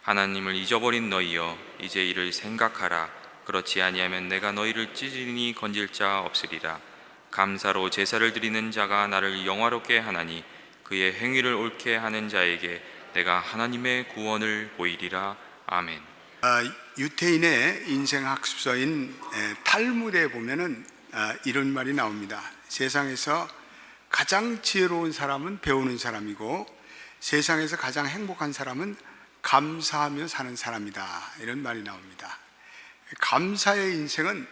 하나님을 잊어버린 너희여, 이제 이를 생각하라. 그렇지 아니하면 내가 너희를 찢으니 건질 자 없으리라. 감사로 제사를 드리는 자가 나를 영화롭게 하나니 그의 행위를 옳게 하는 자에게 내가 하나님의 구원을 보이리라. 아멘. 유태인의 인생학습서인 탈무드에 보면은 이런 말이 나옵니다. 세상에서 가장 지혜로운 사람은 배우는 사람이고 세상에서 가장 행복한 사람은 감사하며 사는 사람이다, 이런 말이 나옵니다. 감사의 인생은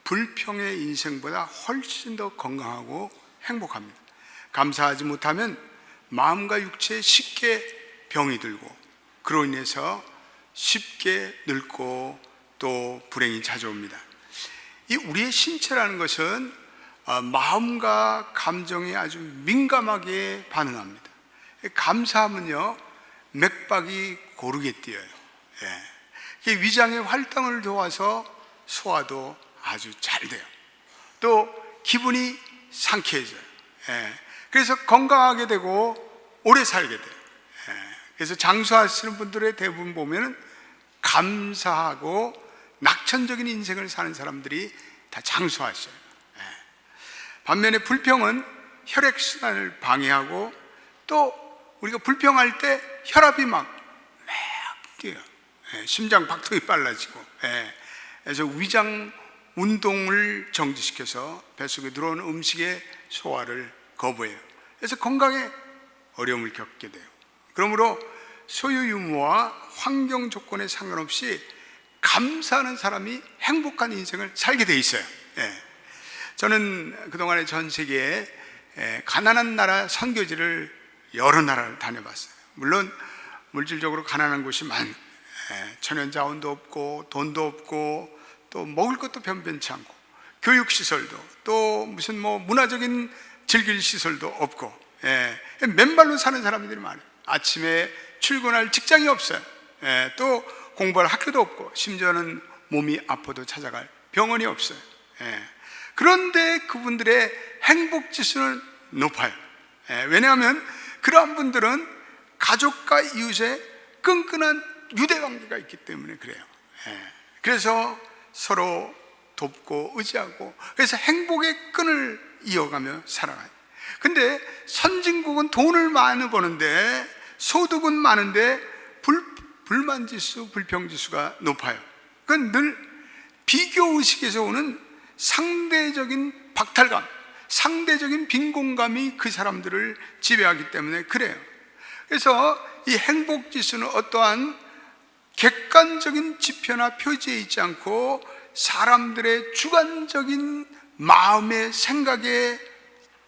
불평의 인생보다 훨씬 더 건강하고 행복합니다. 감사하지 못하면 마음과 육체에 쉽게 병이 들고 그로 인해서 쉽게 늙고 또 불행이 찾아옵니다. 이 우리의 신체라는 것은 마음과 감정에 아주 민감하게 반응합니다. 감사하면요, 맥박이 고르게 뛰어요. 위장의 활동을 도와서 소화도 아주 잘 돼요. 또 기분이 상쾌해져요. 그래서 건강하게 되고 오래 살게 돼요. 그래서 장수하시는 분들의 대부분 보면은 감사하고 낙천적인 인생을 사는 사람들이 다 장수하셔요. 반면에 불평은 혈액순환을 방해하고 또 우리가 불평할 때 혈압이 막 뛰어요. 심장 박동이 빨라지고, 그래서 위장 운동을 정지시켜서 뱃속에 들어오는 음식의 소화를 거부해요. 그래서 건강에 어려움을 겪게 돼요. 그러므로 소유 유무와 환경 조건에 상관없이 감사하는 사람이 행복한 인생을 살게 돼 있어요. 저는 그동안에 전 세계에 가난한 나라 선교지를 여러 나라를 다녀봤어요. 물론 물질적으로 가난한 곳이 많아요. 천연자원도 없고 돈도 없고 또 먹을 것도 변변치 않고 교육시설도 또 무슨 문화적인 즐길 시설도 없고, 맨발로 사는 사람들이 많아요. 아침에 출근할 직장이 없어요. 또 공부할 학교도 없고 심지어는 몸이 아파도 찾아갈 병원이 없어요. 그런데 그분들의 행복지수는 높아요. 왜냐하면 그러한 분들은 가족과 이웃의 끈끈한 유대관계가 있기 때문에 그래요. 그래서 서로 돕고 의지하고, 그래서 행복의 끈을 이어가며 살아가요. 근데 선진국은 돈을 많이 버는데 소득은 많은데 불만지수, 불평지수가 높아요. 그건 늘 비교의식에서 오는 상대적인 박탈감, 상대적인 빈곤감이 그 사람들을 지배하기 때문에 그래요. 그래서 이 행복지수는 어떠한 객관적인 지표나 표지에 있지 않고 사람들의 주관적인 마음의 생각의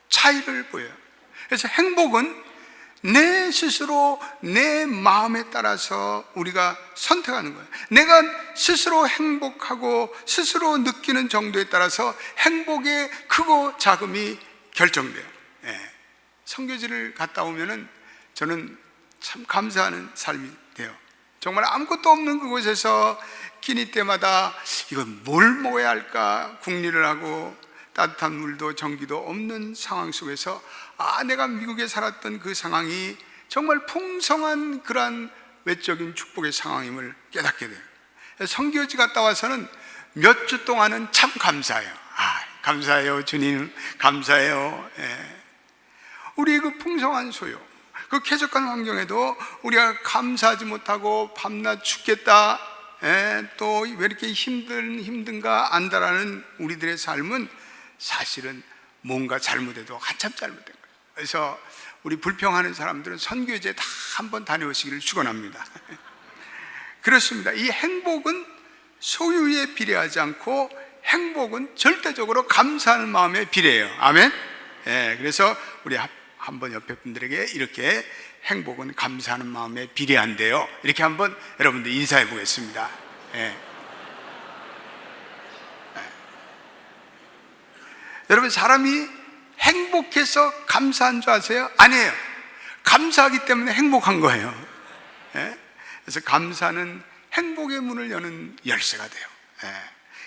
차이를 보여요. 그래서 행복은 내 스스로 내 마음에 따라서 우리가 선택하는 거예요. 내가 스스로 행복하고 스스로 느끼는 정도에 따라서 행복의 크고 작음이 결정돼요. 선교지를 갔다 오면은 저는 참 감사하는 삶이 돼요. 정말 아무것도 없는 그곳에서 끼니 때마다 이건 뭘 먹어야 할까 궁리를 하고, 따뜻한 물도 전기도 없는 상황 속에서 내가 미국에 살았던 그 상황이 정말 풍성한 그러한 외적인 축복의 상황임을 깨닫게 돼요. 선교지 갔다 와서는 몇 주 동안은 참 감사해요. 감사해요 주님, 감사해요. 우리의 그 풍성한 소유, 그 쾌적한 환경에도 우리가 감사하지 못하고 밤낮 죽겠다, 또 왜 이렇게 힘든가 안다라는 우리들의 삶은 사실은 뭔가 잘못해도 한참 잘못된 거예요. 그래서 우리 불평하는 사람들은 선교지에 다 한번 다녀오시기를 축원합니다. 그렇습니다. 이 행복은 소유에 비례하지 않고 행복은 절대적으로 감사하는 마음에 비례해요. 아멘. 그래서 우리 한번 옆에 분들에게 이렇게 행복은 감사하는 마음에 비례한대요, 이렇게 한번 여러분들 인사해 보겠습니다. 여러분, 사람이 행복해서 감사한 줄 아세요? 아니에요. 감사하기 때문에 행복한 거예요. 그래서 감사는 행복의 문을 여는 열쇠가 돼요.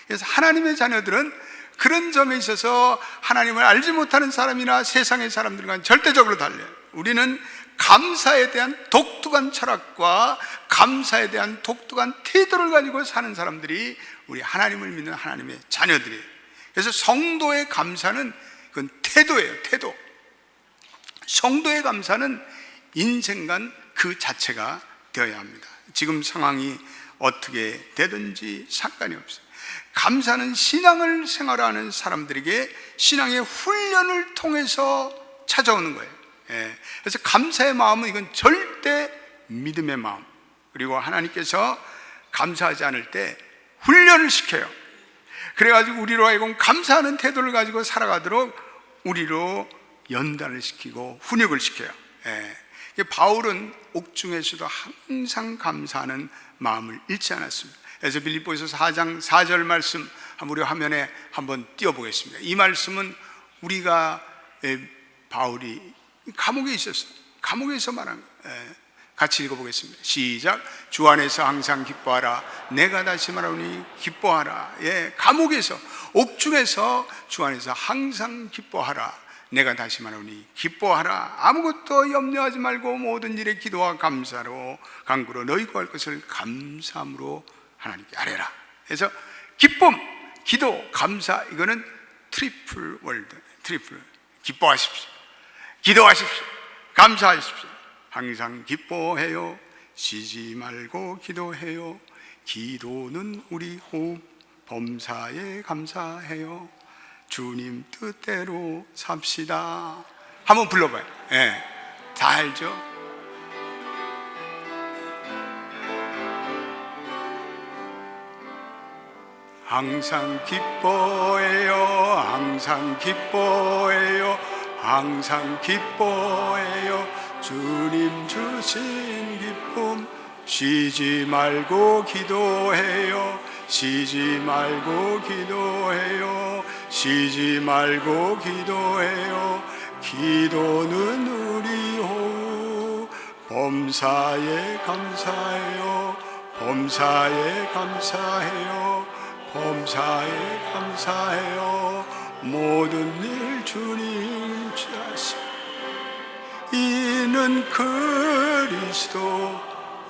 그래서 하나님의 자녀들은 그런 점에 있어서 하나님을 알지 못하는 사람이나 세상의 사람들과는 절대적으로 달라요. 우리는 감사에 대한 독특한 철학과 감사에 대한 독특한 태도를 가지고 사는 사람들이 우리 하나님을 믿는 하나님의 자녀들이에요. 그래서 성도의 감사는 그건 태도예요. 태도. 성도의 감사는 인생관 그 자체가 되어야 합니다. 지금 상황이 어떻게 되든지 상관이 없어요. 감사는 신앙을 생활하는 사람들에게 신앙의 훈련을 통해서 찾아오는 거예요. 그래서 감사의 마음은 이건 절대 믿음의 마음. 그리고 하나님께서 감사하지 않을 때 훈련을 시켜요. 그래가지고 우리로 하여금 감사하는 태도를 가지고 살아가도록 우리로 연단을 시키고 훈육을 시켜요. 바울은 옥중에서도 항상 감사하는 마음을 잃지 않았습니다. 그래서 빌립보에서 4장 4절 말씀 우리 화면에 한번 띄워보겠습니다. 이 말씀은 우리가 바울이 감옥에 있었어요. 감옥에서 말한 거예요. 같이 읽어보겠습니다. 시작. 주 안에서 항상 기뻐하라. 내가 다시 말하오니 기뻐하라. 감옥에서, 옥중에서 주 안에서 항상 기뻐하라. 내가 다시 말하오니 기뻐하라. 아무것도 염려하지 말고 모든 일에 기도와 감사로 간구로 너희 구할 것을 감사함으로 하나님께 아뢰라. 그래서 기쁨, 기도, 감사, 이거는 트리플 월드. 트리플. 기뻐하십시오, 기도하십시오, 감사하십시오. 항상 기뻐해요. 쉬지 말고 기도해요. 기도는 우리 호흡, 범사에 감사해요. 주님 뜻대로 삽시다. 한번 불러봐요. 다 알죠? 항상 기뻐해요. 항상 기뻐해요. 항상 기뻐해요. 주님 주신 기쁨. 쉬지 말고 기도해요. 쉬지 말고 기도해요. 쉬지 말고 기도해요. 기도는 우리 호흡, 범사에 감사해요. 범사에 감사해요. 범사에 감사해요. 모든 일 주님 주하시. 이는 그리스도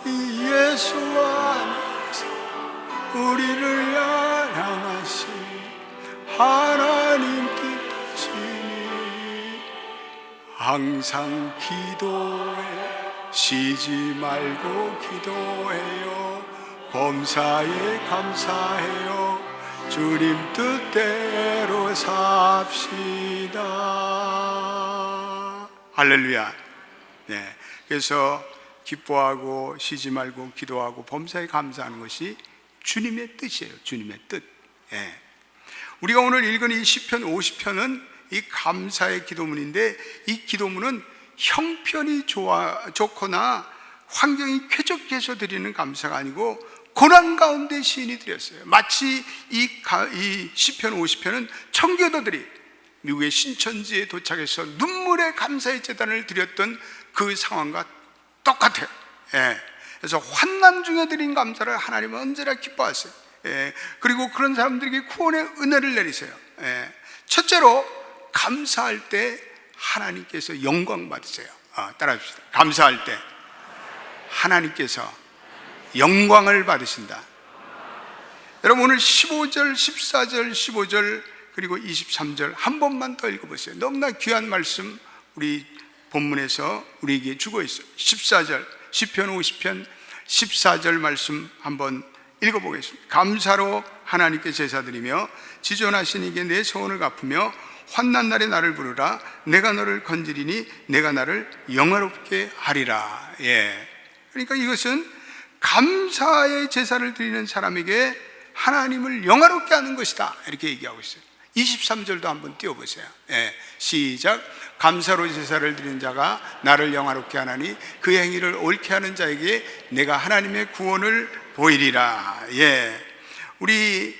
예수 안에서 우리를 향하신 하나님 뜻이니 항상 기도해. 쉬지 말고 기도해요. 범사에 감사해요. 주님 뜻대로 삽시다. 할렐루야. 그래서 기뻐하고 쉬지 말고 기도하고 범사에 감사하는 것이 주님의 뜻이에요. 주님의 뜻. 우리가 오늘 읽은 이 시편 50편은 이 감사의 기도문인데, 이 기도문은 형편이 좋거나 환경이 쾌적해서 드리는 감사가 아니고 고난 가운데 시인이 드렸어요. 마치 이 시편 50편은 청교도들이 미국의 신천지에 도착해서 눈물의 감사의 제단을 드렸던 그 상황과 똑같아요. 그래서 환난 중에 드린 감사를 하나님은 언제나 기뻐하세요. 그리고 그런 사람들에게 구원의 은혜를 내리세요. 첫째로 감사할 때 하나님께서 영광 받으세요. 따라합시다. 감사할 때 하나님께서 영광을 받으신다. 여러분 오늘 15절, 14절, 15절 그리고 23절 한 번만 더 읽어보세요. 너무나 귀한 말씀 우리 본문에서 우리에게 주고 있어요. 14절 시편 50편 14절 말씀 한번 읽어보겠습니다. 감사로 하나님께 제사드리며 지존하신 이게 내 소원을 갚으며 환난 날에 나를 부르라. 내가 너를 건지리니 내가 나를 영화롭게 하리라. 그러니까 이것은 감사의 제사를 드리는 사람에게 하나님을 영화롭게 하는 것이다, 이렇게 얘기하고 있어요. 23절도 한번 띄워보세요. 시작. 감사로 제사를 드리는 자가 나를 영화롭게 하나니 그 행위를 옳게 하는 자에게 내가 하나님의 구원을 보이리라. 우리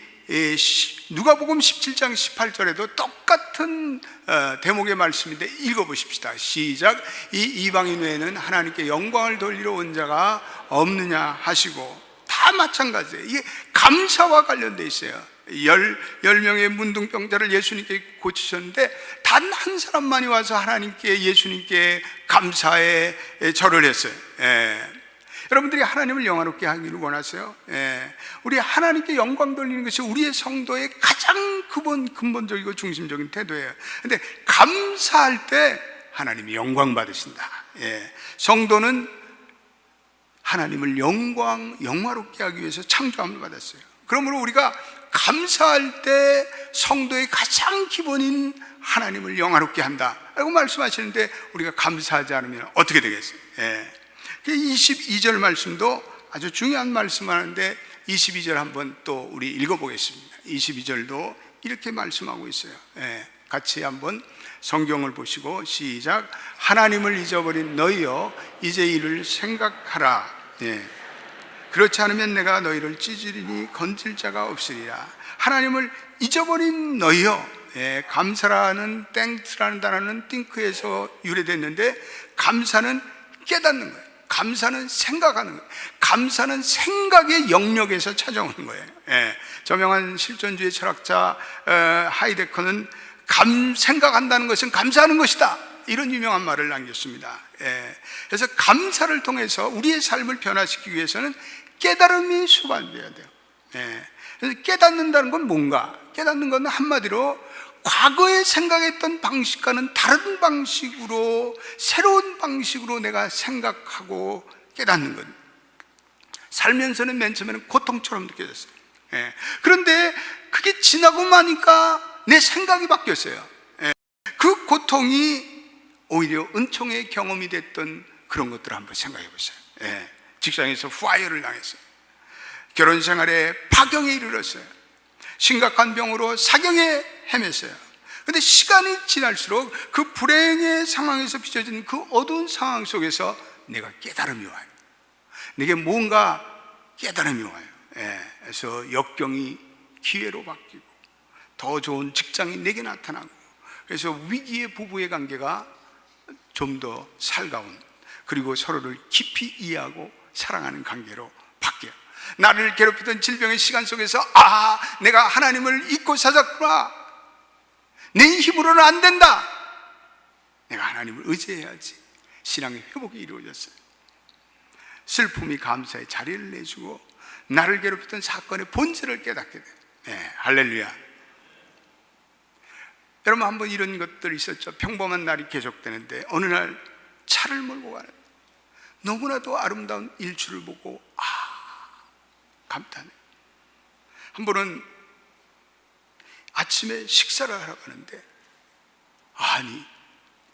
누가복음 17장 18절에도 똑같은 대목의 말씀인데 읽어보십시다. 시작. 이 이방인 외에는 하나님께 영광을 돌리러 온 자가 없느냐 하시고, 다 마찬가지예요. 이게 감사와 관련되어 있어요. 열 명의 문둥병자를 예수님께 고치셨는데 단 한 사람만이 와서 하나님께, 예수님께 감사의 절을 했어요. 여러분들이 하나님을 영화롭게 하기를 원하세요? 우리 하나님께 영광 돌리는 것이 우리의 성도의 가장 근본적이고 중심적인 태도예요. 근데 감사할 때 하나님이 영광 받으신다. 성도는 하나님을 영화롭게 하기 위해서 창조함을 받았어요. 그러므로 우리가 감사할 때 성도의 가장 기본인 하나님을 영화롭게 한다 라고 말씀하시는데, 우리가 감사하지 않으면 어떻게 되겠어요? 22절 말씀도 아주 중요한 말씀을 하는데, 22절 한번 또 우리 읽어보겠습니다. 22절도 이렇게 말씀하고 있어요. 같이 한번 성경을 보시고 시작. 하나님을 잊어버린 너희여, 이제 이를 생각하라. 그렇지 않으면 내가 너희를 찢으리니 건질 자가 없으리라. 하나님을 잊어버린 너희여. 감사라는 땡스라는 단어는 띵크에서 유래됐는데, 감사는 깨닫는 거예요. 감사는 생각하는 거예요. 감사는 생각의 영역에서 찾아오는 거예요. 저명한 실존주의 철학자 하이데커는 생각한다는 것은 감사하는 것이다, 이런 유명한 말을 남겼습니다. 그래서 감사를 통해서 우리의 삶을 변화시키기 위해서는 깨달음이 수반되어야 돼요. 그래서 깨닫는다는 건 뭔가? 깨닫는 건 한마디로 과거에 생각했던 방식과는 다른 방식으로, 새로운 방식으로 내가 생각하고 깨닫는 것. 살면서는 맨 처음에는 고통처럼 느껴졌어요. 그런데 그게 지나고 나니까 내 생각이 바뀌었어요. 그 고통이 오히려 은총의 경험이 됐던 그런 것들을 한번 생각해 보세요. 직장에서 파이어를 당했어요. 결혼 생활에 파경에 이르렀어요. 심각한 병으로 사경에 헤맸어요. 그런데 시간이 지날수록 그 불행의 상황에서 빚어진 그 어두운 상황 속에서 내가 깨달음이 와요. 내게 뭔가 깨달음이 와요. 그래서 역경이 기회로 바뀌고, 더 좋은 직장이 내게 나타나고, 그래서 위기의 부부의 관계가 좀 더 살가운, 그리고 서로를 깊이 이해하고 사랑하는 관계로 바뀌어요. 나를 괴롭히던 질병의 시간 속에서 내가 하나님을 잊고 살았구나, 내 힘으로는 안 된다, 내가 하나님을 의지해야지, 신앙의 회복이 이루어졌어요. 슬픔이 감사의 자리를 내주고 나를 괴롭히던 사건의 본질을 깨닫게 돼요. 할렐루야. 여러분, 한번 이런 것들이 있었죠. 평범한 날이 계속되는데 어느 날 차를 몰고 가는, 너무나도 아름다운 일출을 보고 감탄해. 한 번은 아침에 식사를 하러 가는데,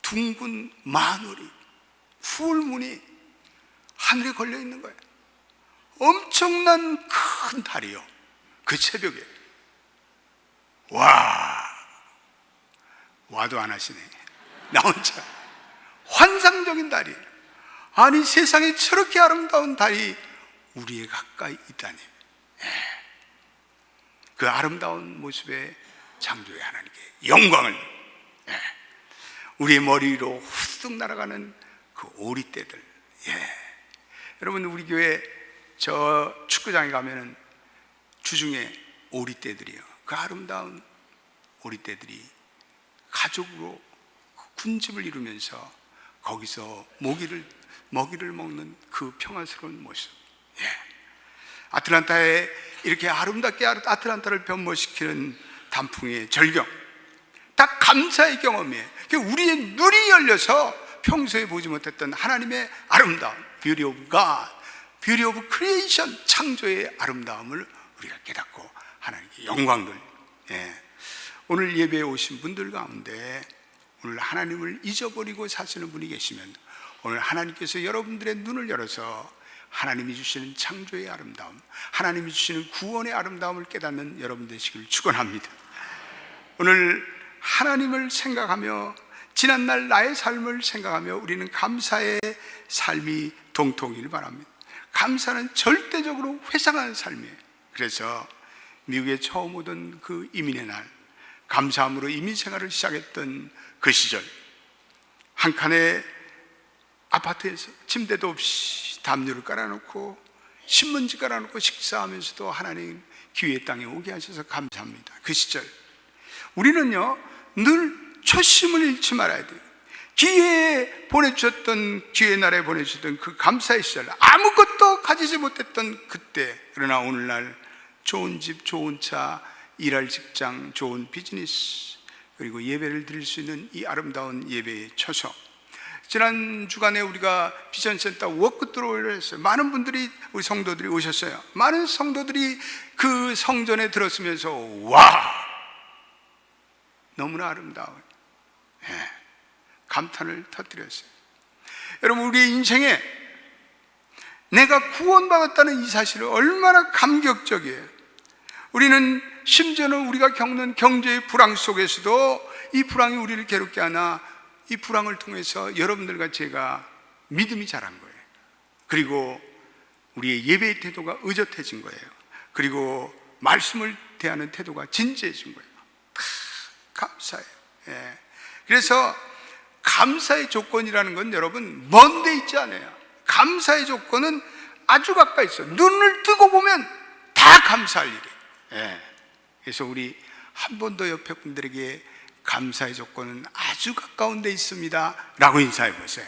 둥근 마늘이, 풀무늬 하늘에 걸려 있는 거예요. 엄청난 큰 달이요. 그 새벽에. 와도 안 하시네. 나 혼자. 환상적인 달이. 세상에 저렇게 아름다운 달이 우리에 가까이 있다니. 그 아름다운 모습에 창조의 하나님께 영광을, 우리의 머리 위로 후둑 날아가는 그 오리떼들. 여러분, 우리 교회 저 축구장에 가면은 주중에 오리떼들이요, 그 아름다운 오리떼들이 가족으로 군집을 이루면서 거기서 먹이를 먹는 그 평화스러운 모습. 아틀란타에 이렇게 아름답게 아틀란타를 변모시키는 단풍의 절경, 다 감사의 경험이에요. 우리의 눈이 열려서 평소에 보지 못했던 하나님의 아름다움, beauty of God, beauty of creation, 창조의 아름다움을 우리가 깨닫고 하나님께 영광을. 오늘 예배에 오신 분들 가운데 오늘 하나님을 잊어버리고 사시는 분이 계시면, 오늘 하나님께서 여러분들의 눈을 열어서 하나님이 주시는 창조의 아름다움, 하나님이 주시는 구원의 아름다움을 깨닫는 여러분 되시기를 축원합니다. 오늘 하나님을 생각하며, 지난날 나의 삶을 생각하며 우리는 감사의 삶이 동통이길 바랍니다. 감사는 절대적으로 회상하는 삶이에요. 그래서 미국에 처음 오던 그 이민의 날, 감사함으로 이민 생활을 시작했던 그 시절, 한 칸의 아파트에서 침대도 없이 담요를 깔아놓고 신문지 깔아놓고 식사하면서도 하나님 기회의 땅에 오게 하셔서 감사합니다. 그 시절 우리는요 늘 초심을 잃지 말아야 돼요. 기회에 보내주셨던, 기회의 나라에 보내주셨던 그 감사의 시절, 아무것도 가지지 못했던 그때, 그러나 오늘날 좋은 집, 좋은 차, 일할 직장, 좋은 비즈니스, 그리고 예배를 드릴 수 있는 이 아름다운 예배의 처소. 지난 주간에 우리가 비전센터 워크드로우를 했어요. 많은 분들이, 우리 성도들이 오셨어요. 많은 성도들이 그 성전에 들었으면서 와, 너무나 아름다워요. 감탄을 터뜨렸어요. 여러분, 우리의 인생에 내가 구원받았다는 이 사실은 얼마나 감격적이에요. 우리는 심지어는 우리가 겪는 경제의 불황 속에서도 이 불황이 우리를 괴롭게 하나 이 불황을 통해서 여러분들과 제가 믿음이 자란 거예요. 그리고 우리의 예배의 태도가 의젓해진 거예요. 그리고 말씀을 대하는 태도가 진지해진 거예요. 감사해요. 그래서 감사의 조건이라는 건 여러분 먼 데 있지 않아요. 감사의 조건은 아주 가까이 있어요. 눈을 뜨고 보면 다 감사할 일이에요. 그래서 우리 한 번 더 옆에 분들에게 감사의 조건은 아주 가까운 데 있습니다 라고 인사해 보세요.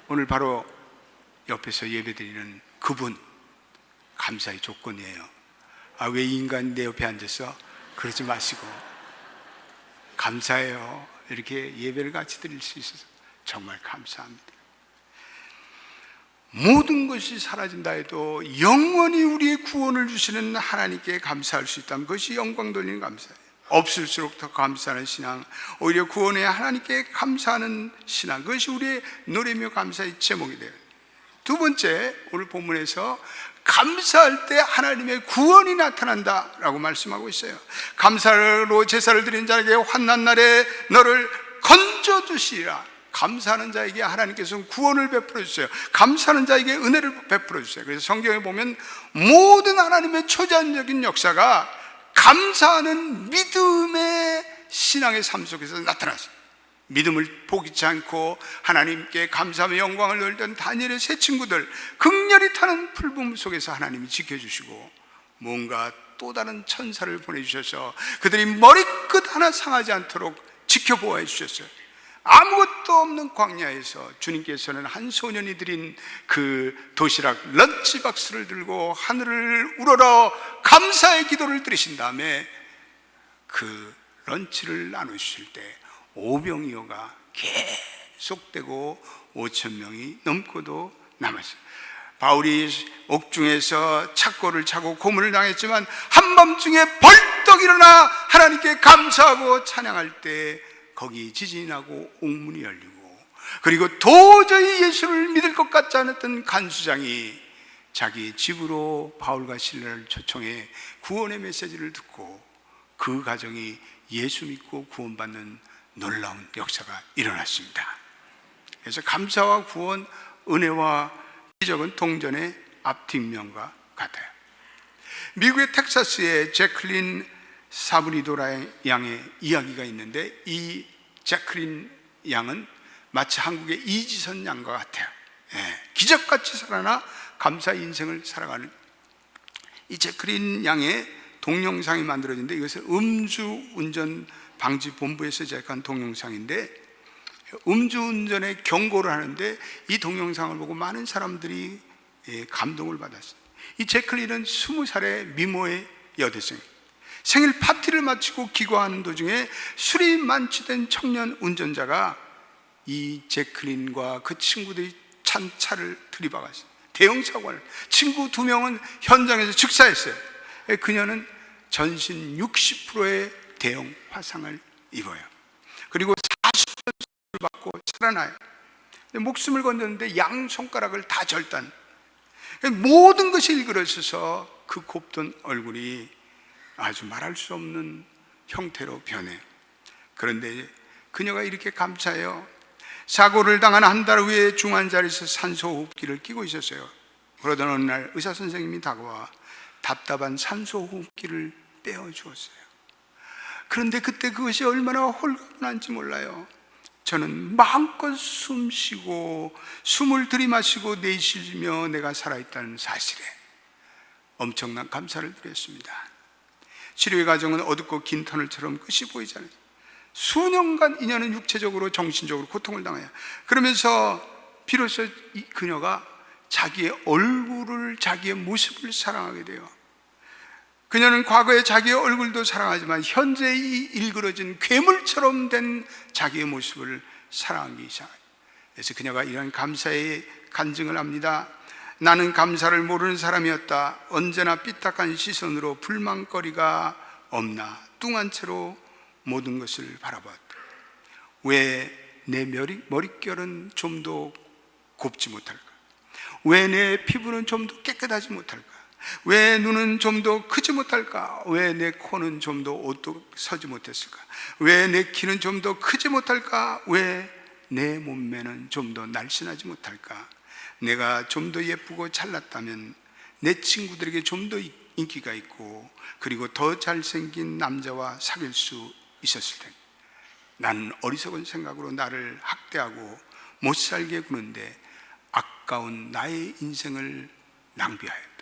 오늘 바로 옆에서 예배드리는 그분 감사의 조건이에요. 왜 인간이 내 옆에 앉아서 그러지 마시고 감사해요. 이렇게 예배를 같이 드릴 수 있어서 정말 감사합니다. 모든 것이 사라진다 해도 영원히 우리의 구원을 주시는 하나님께 감사할 수 있다면 그것이 영광 돌리는 감사예요. 없을수록 더 감사하는 신앙, 오히려 구원에 하나님께 감사하는 신앙, 그것이 우리의 노래며 감사의 제목이 돼요. 두 번째, 오늘 본문에서 감사할 때 하나님의 구원이 나타난다라고 말씀하고 있어요. 감사로 제사를 드린 자에게 환난 날에 너를 건져주시리라. 감사하는 자에게 하나님께서는 구원을 베풀어 주세요. 감사하는 자에게 은혜를 베풀어 주세요. 그래서 성경에 보면 모든 하나님의 초자연적인 역사가 감사하는 믿음의 신앙의 삶 속에서 나타났어요. 믿음을 포기치 않고 하나님께 감사하며 영광을 돌리던 다니엘의 세 친구들, 극렬히 타는 풀վում 속에서 하나님이 지켜주시고 뭔가 또 다른 천사를 보내주셔서 그들이 머리끝 하나 상하지 않도록 지켜보아 주셨어요. 아무것도 없는 광야에서 주님께서는 한 소년이 드린 그 도시락 런치박스를 들고 하늘을 우러러 감사의 기도를 드리신 다음에 그 런치를 나누실 때 오병이어가 계속되고 5,000명이 넘고도 남았어요. 바울이 옥중에서 착고를 차고 고문을 당했지만 한밤중에 벌떡 일어나 하나님께 감사하고 찬양할 때 거기 지진이 나고 옥문이 열리고, 그리고 도저히 예수를 믿을 것 같지 않았던 간수장이 자기 집으로 바울과 실라를 초청해 구원의 메시지를 듣고 그 가정이 예수 믿고 구원받는 놀라운 역사가 일어났습니다. 그래서 감사와 구원, 은혜와 기적은 동전의 앞뒷면과 같아요. 미국의 텍사스의 제클린 사브리도라 양의 이야기가 있는데, 이 제클린 양은 마치 한국의 이지선 양과 같아요. 기적같이 살아나 감사의 인생을 살아가는 이 제클린 양의 동영상이 만들어진데, 이것은 음주운전 방지본부에서 제작한 동영상인데, 음주운전에 경고를 하는데 이 동영상을 보고 많은 사람들이 감동을 받았어요. 이 제클린은 20살의 미모의 여대생이에요. 생일 파티를 마치고 귀가하는 도중에 술이 만취된 청년 운전자가 이 제클린과 그 친구들이 찬 차를 들이박았어요. 대형 사고를. 친구 2명은 현장에서 즉사했어요. 그녀는 전신 60%의 대형 화상을 입어요. 그리고 40번 받고 살아나요. 목숨을 건졌는데 양 손가락을 다 절단. 모든 것이 일그러져서 그 곱던 얼굴이 아주 말할 수 없는 형태로 변해요. 그런데 그녀가 이렇게 감사해요. 사고를 당한 한 달 후에 중환자리에서 산소호흡기를 끼고 있었어요. 그러던 어느 날 의사 선생님이 다가와 답답한 산소호흡기를 떼어주었어요. 그런데 그때 그것이 얼마나 홀가분한지 몰라요. 저는 마음껏 숨 쉬고 숨을 들이마시고 내쉬며 내가 살아있다는 사실에 엄청난 감사를 드렸습니다. 치료의 과정은 어둡고 긴 터널처럼 끝이 보이지 않아요. 수년간 인연은 육체적으로 정신적으로 고통을 당해요. 그러면서 비로소 그녀가 자기의 얼굴을, 자기의 모습을 사랑하게 돼요. 그녀는 과거에 자기의 얼굴도 사랑하지만 현재 이 일그러진 괴물처럼 된 자기의 모습을 사랑하기 시작해요. 그래서 그녀가 이런 감사의 간증을 합니다. 나는 감사를 모르는 사람이었다. 언제나 삐딱한 시선으로 불만거리가 없나 뚱한 채로 모든 것을 바라봤다. 왜 내 머릿결은 좀 더 곱지 못할까? 왜 내 피부는 좀 더 깨끗하지 못할까? 왜 눈은 좀 더 크지 못할까? 왜 내 코는 좀 더 옷도 서지 못했을까? 왜 내 키는 좀 더 크지 못할까? 왜 내 몸매는 좀 더 날씬하지 못할까? 내가 좀 더 예쁘고 잘났다면 내 친구들에게 좀 더 인기가 있고 그리고 더 잘생긴 남자와 사귈 수 있었을 텐데 나는 어리석은 생각으로 나를 학대하고 못 살게 구는데 아까운 나의 인생을 낭비하였다.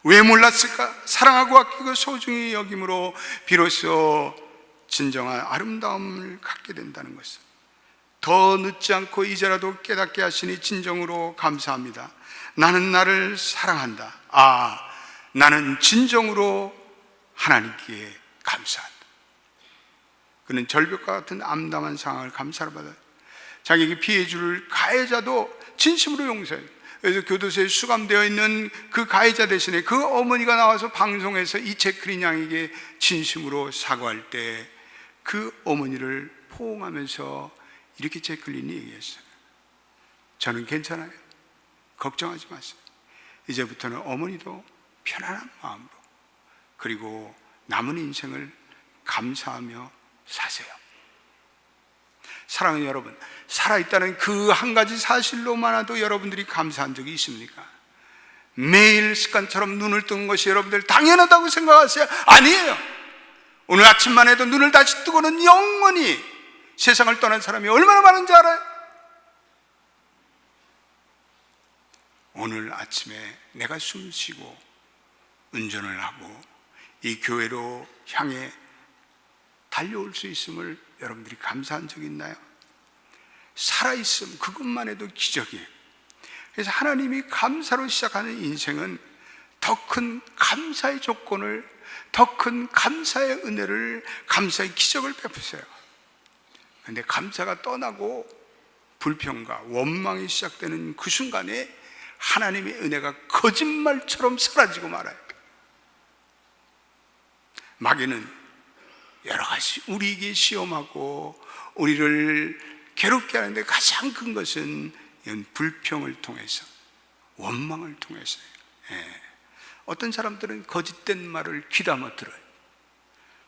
왜 몰랐을까? 사랑하고 아끼고 소중히 여김으로 비로소 진정한 아름다움을 갖게 된다는 것을 더 늦지 않고 이제라도 깨닫게 하시니 진정으로 감사합니다. 나는 나를 사랑한다. 나는 진정으로 하나님께 감사한다. 그는 절벽과 같은 암담한 상황을 감사를 받아요. 자기에게 피해 줄 가해자도 진심으로 용서해요. 그래서 교도소에 수감되어 있는 그 가해자 대신에 그 어머니가 나와서 방송에서 이 제클린 양에게 진심으로 사과할 때 그 어머니를 포옹하면서 이렇게 제클린이 얘기했어요. 저는 괜찮아요. 걱정하지 마세요. 이제부터는 어머니도 편안한 마음으로 그리고 남은 인생을 감사하며 사세요. 사랑하는 여러분, 살아있다는 그 한 가지 사실로만도 여러분들이 감사한 적이 있습니까? 매일 습관처럼 눈을 뜨는 것이 여러분들 당연하다고 생각하세요? 아니에요. 오늘 아침만 해도 눈을 다시 뜨고는 영원히 세상을 떠난 사람이 얼마나 많은지 알아요? 오늘 아침에 내가 숨 쉬고 운전을 하고 이 교회로 향해 달려올 수 있음을 여러분들이 감사한 적이 있나요? 살아있음, 그것만 해도 기적이에요. 그래서 하나님이 감사로 시작하는 인생은 더 큰 감사의 조건을, 더 큰 감사의 은혜를, 감사의 기적을 베푸세요. 그런데 감사가 떠나고 불평과 원망이 시작되는 그 순간에 하나님의 은혜가 거짓말처럼 사라지고 말아요. 마귀는 여러 가지 우리에게 시험하고 우리를 괴롭게 하는데 가장 큰 것은 불평을 통해서, 원망을 통해서요. 어떤 사람들은 거짓된 말을 귀담아 들어요.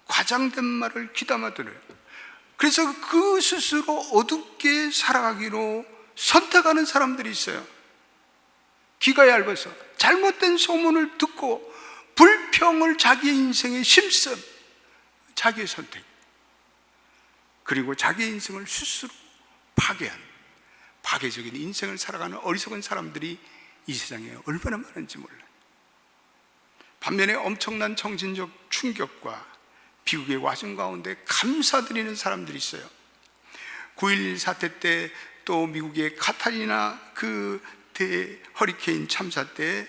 과장된 말을 귀담아 들어요. 그래서 그 스스로 어둡게 살아가기로 선택하는 사람들이 있어요. 귀가 얇아서 잘못된 소문을 듣고 불평을 자기의 인생에 심습, 자기의 선택, 그리고 자기의 인생을 스스로 파괴하는 파괴적인 인생을 살아가는 어리석은 사람들이 이 세상에 얼마나 많은지 몰라요. 반면에 엄청난 정신적 충격과 비극의 와중 가운데 감사드리는 사람들이 있어요. 9.11 사태 때, 또 미국의 카타리나 그 허리케인 참사 때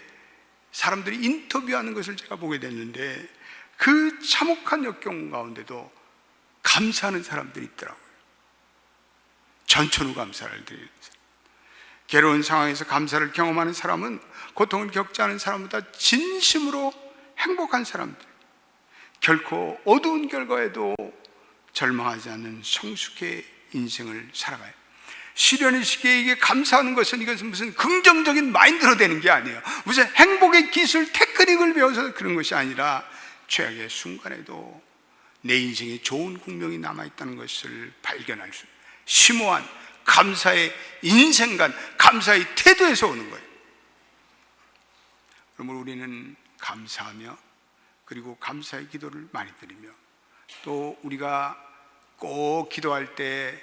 사람들이 인터뷰하는 것을 제가 보게 됐는데 그 참혹한 역경 가운데도 감사하는 사람들이 있더라고요. 전천후 감사를 드리는 사람. 괴로운 상황에서 감사를 경험하는 사람은 고통을 겪지 않은 사람보다 진심으로 행복한 사람들, 결코 어두운 결과에도 절망하지 않는 성숙의 인생을 살아가요. 시련의 시기에 이게 감사하는 것은, 이것은 무슨 긍정적인 마인드로 되는 게 아니에요. 무슨 행복의 기술 테크닉을 배워서 그런 것이 아니라 최악의 순간에도 내 인생에 좋은 국명이 남아있다는 것을 발견할 수, 심오한 감사의 인생관, 감사의 태도에서 오는 거예요. 그러므로 우리는 감사하며, 그리고 감사의 기도를 많이 드리며, 또 우리가 꼭 기도할 때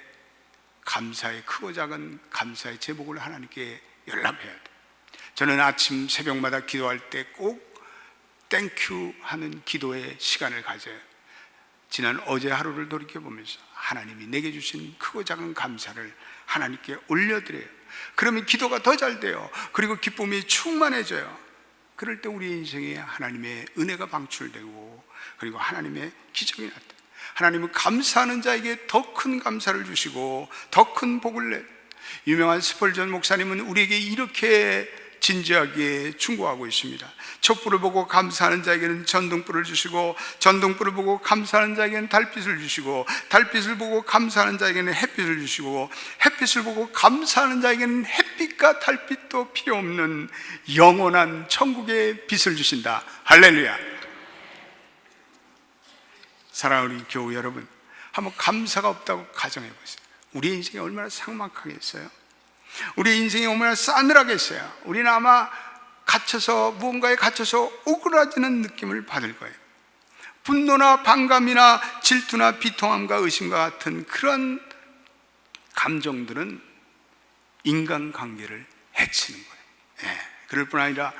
감사의 크고 작은 감사의 제목을 하나님께 연락해야 돼요. 저는 아침 새벽마다 기도할 때 꼭 땡큐 하는 기도의 시간을 가져요. 지난 어제 하루를 돌이켜보면서 하나님이 내게 주신 크고 작은 감사를 하나님께 올려드려요. 그러면 기도가 더 잘 돼요. 그리고 기쁨이 충만해져요. 그럴 때 우리 인생에 하나님의 은혜가 방출되고 그리고 하나님의 기적이 나타나요. 하나님은 감사하는 자에게 더 큰 감사를 주시고 더 큰 복을 내요. 유명한 스펄전 목사님은 우리에게 이렇게 진지하게 충고하고 있습니다. 촛불을 보고 감사하는 자에게는 전등불을 주시고, 전등불을 보고 감사하는 자에게는 달빛을 주시고, 달빛을 보고 감사하는 자에게는 햇빛을 주시고, 햇빛을 보고 감사하는 자에게는 햇빛과 달빛도 필요 없는 영원한 천국의 빛을 주신다. 할렐루야. 사랑하는 교우 여러분, 한번 감사가 없다고 가정해 보세요. 우리 인생이 얼마나 삭막하겠어요? 우리 인생이 얼마나 싸늘하겠어요? 우리는 아마 무언가에 갇혀서 오그라지는 느낌을 받을 거예요. 분노나 반감이나 질투나 비통함과 의심과 같은 그런 감정들은 인간관계를 해치는 거예요. 그럴 뿐 아니라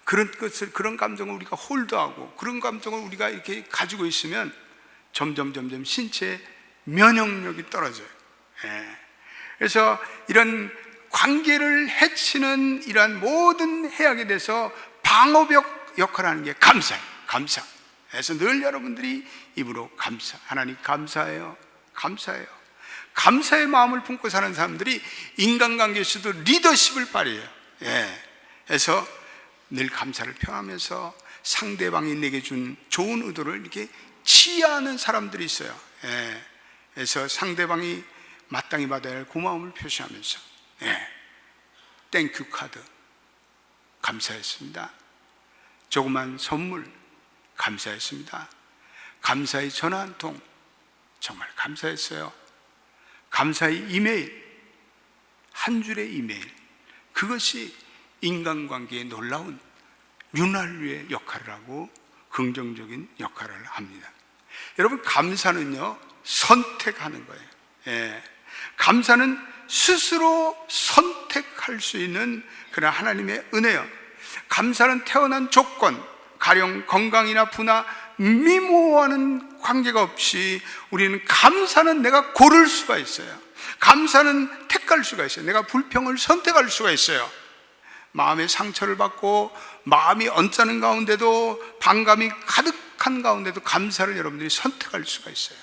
그런 감정을 우리가 홀드하고 그런 감정을 우리가 이렇게 가지고 있으면 점점 신체의 면역력이 떨어져요. 그래서 이런 관계를 해치는 이러한 모든 해악에 대해서 방어벽 역할을 하는 게 감사예요. 감사. 그래서 늘 여러분들이 입으로 감사, 하나님 감사해요, 감사해요. 감사의 마음을 품고 사는 사람들이 인간관계에서도 리더십을 발휘해요. 그래서 늘 감사를 표하면서 상대방이 내게 준 좋은 의도를 이렇게 치하하는 사람들이 있어요. 그래서 상대방이 마땅히 받아야 할 고마움을 표시하면서 땡큐 카드 감사했습니다. 조그만 선물 감사했습니다. 감사의 전화 한 통 정말 감사했어요. 감사의 이메일, 한 줄의 이메일, 그것이 인간관계에 놀라운 윤활유의 역할을 하고 긍정적인 역할을 합니다. 여러분, 감사는요 선택하는 거예요. 감사는 스스로 선택할 수 있는 그런 하나님의 은혜요. 감사는 태어난 조건, 가령 건강이나 부나 미모와는 관계가 없이 우리는 감사는 내가 고를 수가 있어요. 감사는 택할 수가 있어요. 내가 불평을 선택할 수가 있어요. 마음의 상처를 받고 마음이 언짢은 가운데도 반감이 가득한 가운데도 감사를 여러분들이 선택할 수가 있어요.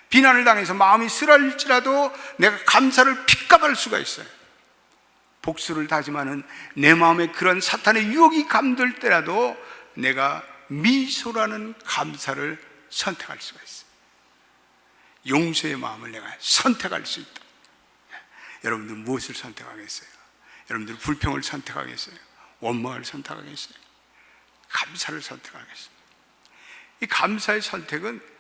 비난을 당해서 마음이 쓰라릴지라도 내가 감사를 픽값할 수가 있어요. 복수를 다짐하는 내 마음에 그런 사탄의 유혹이 감돌 때라도 내가 미소라는 감사를 선택할 수가 있어요. 용서의 마음을 내가 선택할 수 있다. 여러분들 무엇을 선택하겠어요? 여러분들 불평을 선택하겠어요? 원망을 선택하겠어요? 감사를 선택하겠어요? 이 감사의 선택은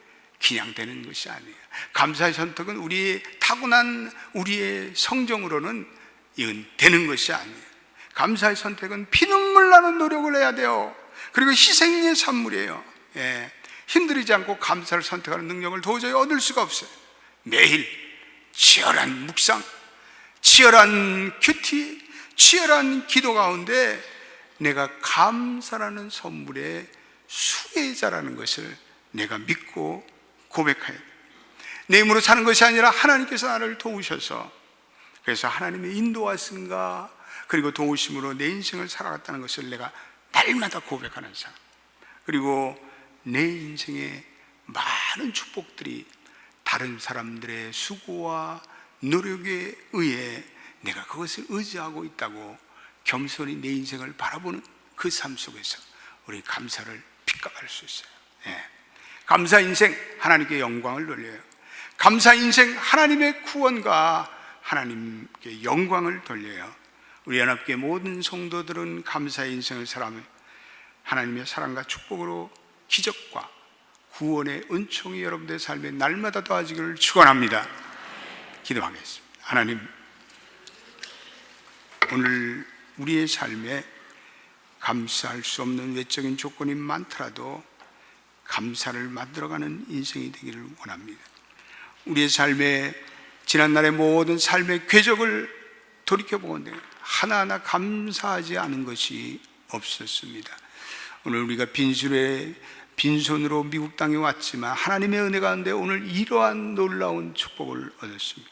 그냥 되는 것이 아니에요. 감사의 선택은 우리의 타고난 우리의 성정으로는 이건 되는 것이 아니에요. 감사의 선택은 피눈물 나는 노력을 해야 돼요. 그리고 희생의 산물이에요. 힘들이지 않고 감사를 선택하는 능력을 도저히 얻을 수가 없어요. 매일 치열한 묵상, 치열한 큐티, 치열한 기도 가운데 내가 감사라는 선물의 수혜자라는 것을 내가 믿고 고백해야 돼. 내 힘으로 사는 것이 아니라 하나님께서 나를 도우셔서, 그래서 하나님의 인도하심과 그리고 도우심으로 내 인생을 살아갔다는 것을 내가 날마다 고백하는 사람, 그리고 내 인생에 많은 축복들이 다른 사람들의 수고와 노력에 의해 내가 그것을 의지하고 있다고 겸손히 내 인생을 바라보는 그 삶 속에서 우리 감사를 픽값할 수 있어요. 감사 인생, 하나님께 영광을 돌려요. 감사 인생, 하나님의 구원과 하나님께 영광을 돌려요. 우리 연합교회 모든 성도들은 감사의 인생을 살아가며 하나님의 사랑과 축복으로 기적과 구원의 은총이 여러분들의 삶에 날마다 더하기를 축원합니다. 기도하겠습니다. 하나님, 오늘 우리의 삶에 감사할 수 없는 외적인 조건이 많더라도 감사를 만들어가는 인생이 되기를 원합니다. 우리의 삶의 지난날의 모든 삶의 궤적을 돌이켜보건대 하나하나 감사하지 않은 것이 없었습니다. 오늘 우리가 빈손으로 미국 땅에 왔지만 하나님의 은혜 가운데 오늘 이러한 놀라운 축복을 얻었습니다.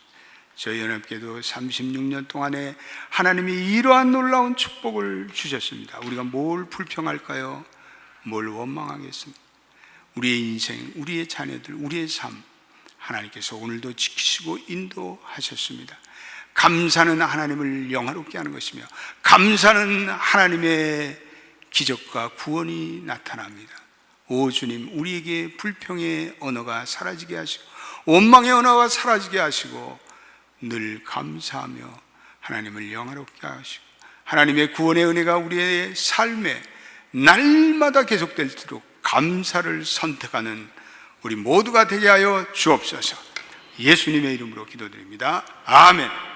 저희 연합교회도 36년 동안에 하나님이 이러한 놀라운 축복을 주셨습니다. 우리가 뭘 불평할까요? 뭘 원망하겠습니까? 우리의 인생, 우리의 자녀들, 우리의 삶 하나님께서 오늘도 지키시고 인도하셨습니다. 감사는 하나님을 영화롭게 하는 것이며 감사는 하나님의 기적과 구원이 나타납니다. 오 주님, 우리에게 불평의 언어가 사라지게 하시고 원망의 언어가 사라지게 하시고 늘 감사하며 하나님을 영화롭게 하시고 하나님의 구원의 은혜가 우리의 삶에 날마다 계속될수록 감사를 선택하는 우리 모두가 되게 하여 주옵소서. 예수님의 이름으로 기도드립니다. 아멘.